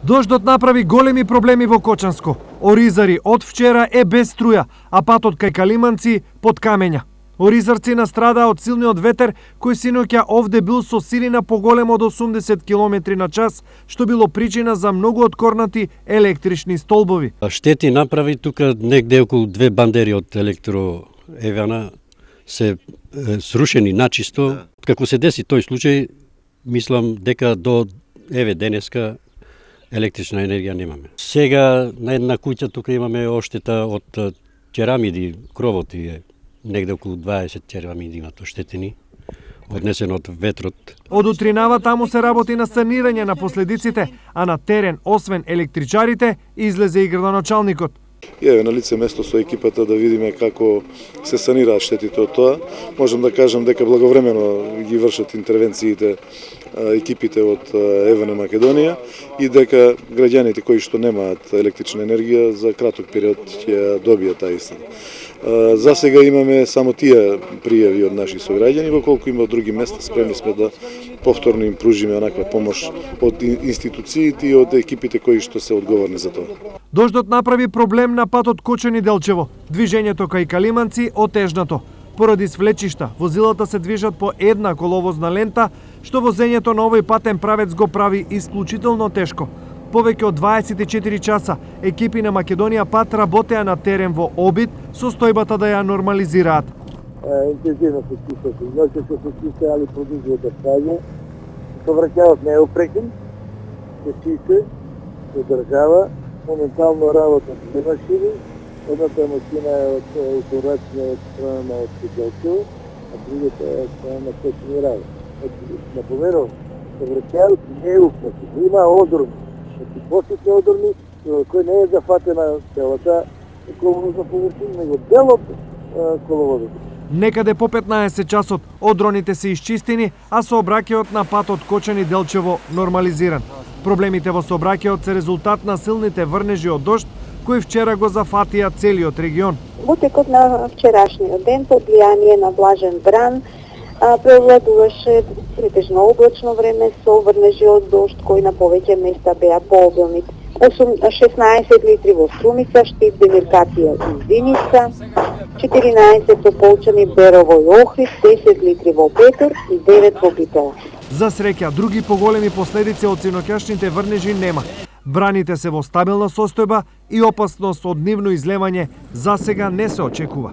Дождот направи големи проблеми во Кочанско. Оризари од вчера е без струја, а патот кај Калиманци под камења. Оризарци настрадаа од силниот ветер кој синоќа овде бил со силина поголема од 80 км на час, што било причина за многу откорнати електрични столбови. Штети направи тука негде околу 2 бандери од електроевана се срушени начисто. Како се деси тој случај, мислам дека до денеска електрична енергија немаме. Сега на една куќа тука имаме оштета од керамиди, кровот е негде околу 20 керамиди имат оштетени, однесен од ветрот. Од утринава таму се работи на санирање на последиците, а на терен, освен електричарите, излезе и градоначалникот. Еве на лице место со екипата да видиме како се санираат штетите од тоа. Можам да кажам дека благовремено ги вршат интервенциите екипите од ЕВН Македонија и дека граѓаните кои што немаат електрична енергија за краток период ќе добијат таа иста. За сега имаме само тие пријави од наши сограѓани, во колку има од други места спремни сме да повторно им пружиме онаква помош од институциите и од екипите кои што се одговорни за тоа. Дождот направи проблем на патот Кочани-Делчево. Движењето кај Калиманци отежнато. Поради свлечишта, возилата се движат по една коловозна лента, што возењето на овој патен правец го прави исклучително тешко. Повеќе од 24 часа екипи на Македонија Пат работеа на терен во обид со стојбата да ја нормализираат. Интензивно се чистат, ноќе се чистат, али продолжува да стаѓа. Совраќајот не е опрекен, се чисти, се држава, моментално работат две машини. Едната машина е од упорачна од страна од Делчево, а другата е од страна на Кочани работа. Напоменувам, совраќајот не е упрекен, има одорни. Посетни одорни, кој не е зафатена целата коловозна површина, него дел од коловозот. Некаде по 15 часот одроните се исчистени, а сообраќајот на патот Кочани-Делчево нормализиран. Проблемите во сообраќајот се резултат на силните врнежи од дожд кои вчера го зафатија целиот регион. Во текот на вчерашниот ден, под влијание на влажен бран, преовладуваше претежно облачно време со врнежи од дожд кои на повеќе места беа пообилни. 16 литри во Струмица, Штип, Демиркација и Виница, 14 со Полчани, Берово и Охрид, 10 литри во Петор и 9 во Битола. За среќа, други поголеми последици од синоќашните врнежи нема. Браните се во стабилна состојба и опасност од нивно излевање за сега не се очекува.